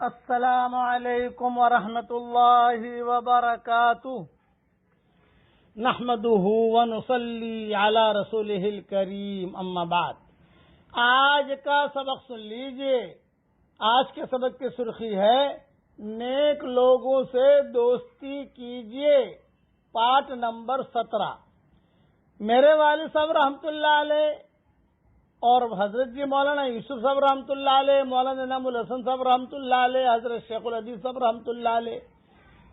السلام علیکم ورحمۃ اللہ وبرکاتہ نحمده ونصلی علی رسولہ الکریم اما بعد۔ آج کا سبق سن لیجئے۔ آج کے سبق کی سرخی ہے نیک لوگوں سے دوستی کیجئے، پارٹ نمبر 17۔ میرے والد صاحب رحمۃ اللہ علیہ اور حضرت جی مولانا یوسف صاحب رحمۃ اللہ علیہ، مولانا انعام الحسن صاحب رحمۃ اللہ علیہ، حضرت شیخ الحدیث صاحب رحمۃ اللہ علیہ،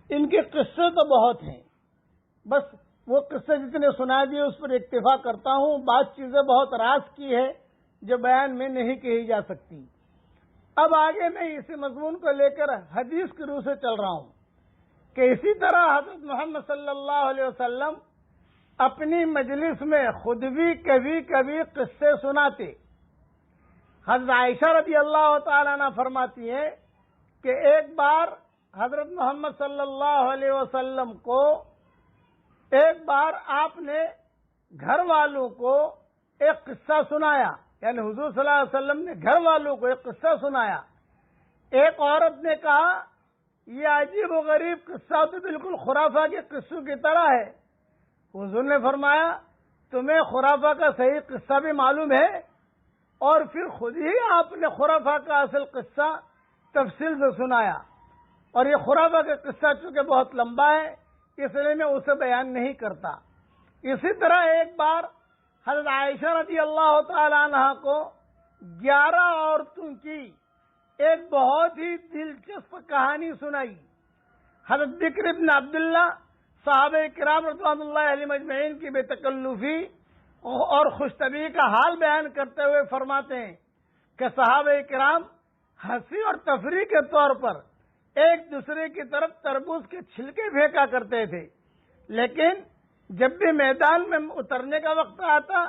ان کے قصے تو بہت ہیں، بس وہ قصے جتنے سنا دیے اس پر اکتفا کرتا ہوں۔ بعض چیزیں بہت راز کی ہے جو بیان میں نہیں کہی جا سکتی۔ اب آگے میں اسی مضمون کو لے کر حدیث کی روح سے چل رہا ہوں کہ اسی طرح حضرت محمد صلی اللہ علیہ وسلم اپنی مجلس میں خود بھی کبھی کبھی قصے سناتے۔ حضرت عائشہ رضی اللہ تعالیٰ عنہ فرماتی ہے کہ ایک بار حضرت محمد صلی اللہ علیہ وسلم کو آپ نے گھر والوں کو ایک قصہ سنایا، یعنی حضور صلی اللہ علیہ وسلم نے گھر والوں کو ایک قصہ سنایا۔ ایک عورت نے کہا یہ عجیب و غریب قصہ تو بالکل خرافہ کے قصوں کی طرح ہے۔ حضور نے فرمایا تمہیں خرافہ کا صحیح قصہ بھی معلوم ہے؟ اور پھر خود ہی آپ نے خرافہ کا اصل قصہ تفصیل سے سنایا، اور یہ خرافہ کا قصہ چونکہ بہت لمبا ہے اس لیے میں اسے بیان نہیں کرتا۔ اسی طرح ایک بار حضرت عائشہ رضی اللہ تعالی عنہ کو 11 عورتوں کی ایک بہت ہی دلچسپ کہانی سنائی۔ حضرت بکر بن عبداللہ صحابہ کرام رضوان اللہ علیہ مجمعین کی بے تکلفی اور خوش طبعی کا حال بیان کرتے ہوئے فرماتے ہیں کہ صحابہ کرام ہنسی اور تفریح کے طور پر ایک دوسرے کی طرف تربوز کے چھلکے پھینکا کرتے تھے، لیکن جب بھی میدان میں اترنے کا وقت آتا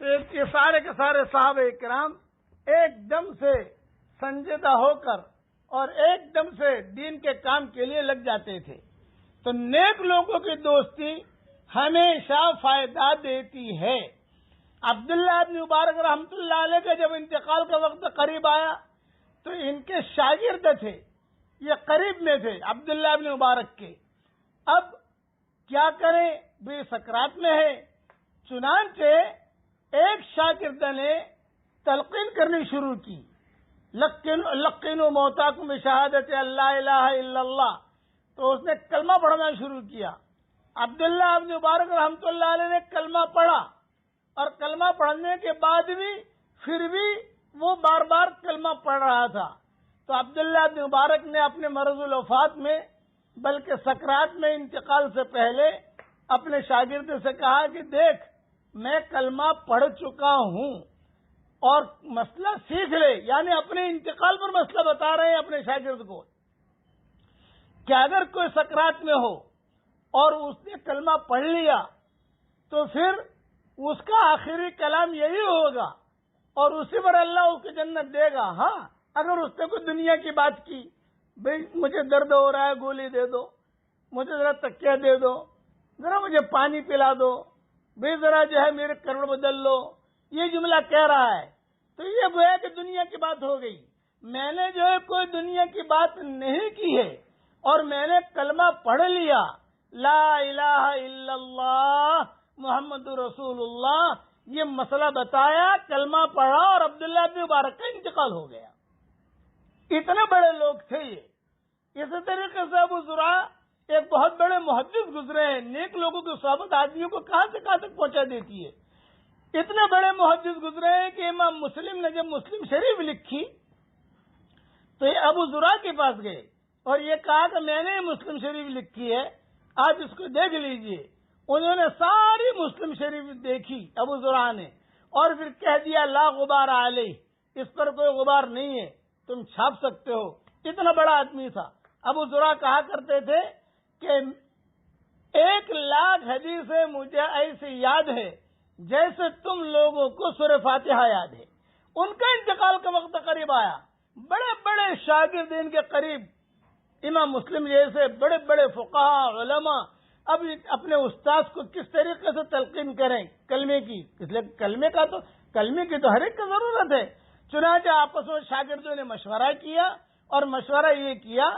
تو یہ سارے کے سارے صحابہ کرام ایک دم سے سنجیدہ ہو کر اور ایک دم سے دین کے کام کے لیے لگ جاتے تھے۔ تو نیک لوگوں کی دوستی ہمیشہ فائدہ دیتی ہے۔ عبداللہ بن مبارک رحمۃ اللہ علیہ کا جب انتقال کا وقت قریب آیا تو ان کے شاگرد تھے، یہ قریب میں تھے عبداللہ بن مبارک کے۔ اب کیا کریں، بھی سکرات میں ہے، چنانچہ ایک شاگرد نے تلقین کرنی شروع کی، لقنوا موتاکم بشہادت اللہ الہ الا اللہ، تو اس نے کلمہ پڑھنا شروع کیا۔ عبداللہ بن مبارک رحمۃ اللہ علیہ نے کلمہ پڑھا، اور کلمہ پڑھنے کے بعد بھی پھر بھی وہ بار بار کلمہ پڑھ رہا تھا۔ تو عبداللہ بن مبارک نے اپنے مرض الوفات میں بلکہ سکرات میں انتقال سے پہلے اپنے شاگرد سے کہا کہ دیکھ میں کلمہ پڑھ چکا ہوں اور مسئلہ سیکھ لے، یعنی اپنے انتقال پر مسئلہ بتا رہے ہیں اپنے شاگرد کو کہ اگر کوئی سکرات میں ہو اور اس نے کلمہ پڑھ لیا تو پھر اس کا آخری کلام یہی ہوگا اور اسی پر اللہ اس کو جنت دے گا۔ ہاں اگر اس نے کوئی دنیا کی بات کی، بھئی مجھے درد ہو رہا ہے گولی دے دو، مجھے ذرا تکیہ دے دو، ذرا مجھے پانی پلا دو، بھئی ذرا جو ہے میرے کروڑ بدل لو، یہ جملہ کہہ رہا ہے تو یہ گویا کہ دنیا کی بات ہو گئی۔ میں نے جو ہے کوئی دنیا کی بات نہیں کی ہے اور میں نے کلمہ پڑھ لیا، لا الہ الا اللہ محمد رسول اللہ، یہ مسئلہ بتایا، کلمہ پڑھا اور عبداللہ بن مبارک کا انتقال ہو گیا۔ اتنے بڑے لوگ تھے یہ۔ اسی طریقے سے ابو زرع ایک بہت بڑے محدث گزرے ہیں۔ نیک لوگوں کی صحبت آدمیوں کو کہاں سے کہاں تک پہنچا دیتی ہے۔ اتنے بڑے محدث گزرے ہیں کہ امام مسلم نے جب مسلم شریف لکھی تو یہ ابو زرع کے پاس گئے اور یہ کہا کہ میں نے مسلم شریف لکھی ہے، آپ اس کو دیکھ لیجئے۔ انہوں نے ساری مسلم شریف دیکھی ابو زرع نے، اور پھر کہہ دیا لا غبار علیہ، اس پر کوئی غبار نہیں ہے، تم چھاپ سکتے ہو۔ اتنا بڑا آدمی تھا۔ ابو زرع کہا کرتے تھے کہ 1,00,000 حدیثیں مجھے ایسی یاد ہے جیسے تم لوگوں کو سورہ فاتحہ یاد ہے۔ ان کا انتقال کا وقت قریب آیا، بڑے بڑے شاگرد ان کے قریب، امام مسلم جیسے بڑے بڑے فقہاء علماء، اب اپنے استاذ کو کس طریقے سے تلقین کریں کلمے کی، اس لیے کلمے کی تو ہر ایک کی ضرورت ہے۔ چنانچہ آپس میں شاگردوں نے مشورہ کیا اور مشورہ یہ کیا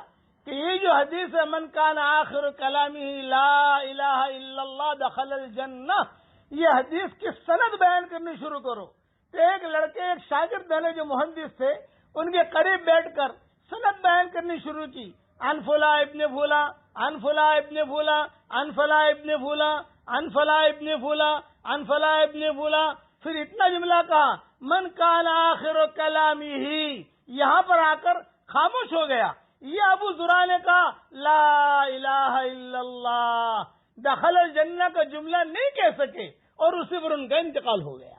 کہ یہ جو حدیث ہے من کان آخر کلامہ لا الہ الا اللہ دخل الجنہ، یہ حدیث کی سند بیان کرنی شروع کرو. تو ایک لڑکے، ایک شاگرد نے جو محدث تھے، ان کے قریب بیٹھ کر سند بیان کرنی شروع کی. عن فلاں ابن فلاں، عن فلاں ابن فلاں، عن فلاں ابن فلاں، عن فلاں ابن فلاں، عن فلاں ابن فلاں. پھر اتنا جملہ کہا من کان آخر کلامہ، یہاں پر آ کر خاموش ہو گیا. یہ ابو زرع نے کہا لا الہ الا اللہ دخل الجنہ کا جملہ نہیں کہہ سکے، اور اسی پر ان کا انتقال ہو گیا.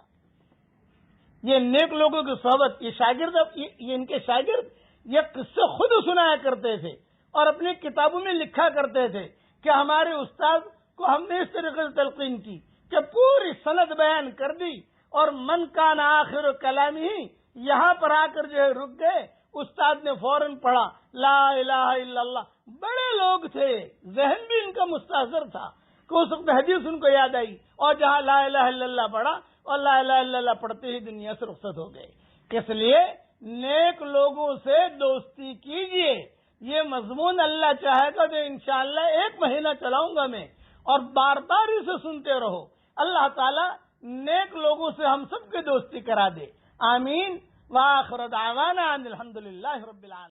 یہ نیک لوگوں کی صحبت، یہ شاگرد، یہ ان کے شاگرد یہ قصے خود سنایا کرتے تھے اور اپنی کتابوں میں لکھا کرتے تھے کہ ہمارے استاد کو ہم نے اس طریقے سے تلقین کی کہ پوری سند بیان کر دی، اور من کان آخر کلامہ یہاں پر آ کر جو ہے رک گئے. استاد نے فوراً پڑھا لا الہ الا اللہ. بڑے لوگ تھے، ذہن بھی ان کا مستحضر تھا کہ اس وقت حدیث ان کو یاد آئی، اور جہاں لا الہ الا اللہ پڑھا، اور لا الہ الا اللہ پڑھتے ہی دنیا سے رخصت ہو گئے. اس لیے نیک لوگوں سے دوستی کیجیے. یہ مضمون اللہ چاہے گا تو انشاءاللہ 1 مہینہ چلاؤں گا میں، اور بار بار اسے سنتے رہو. اللہ تعالیٰ نیک لوگوں سے ہم سب کی دوستی کرا دے. آمین. وآخر دعوانا ان الحمدللہ رب العالمین.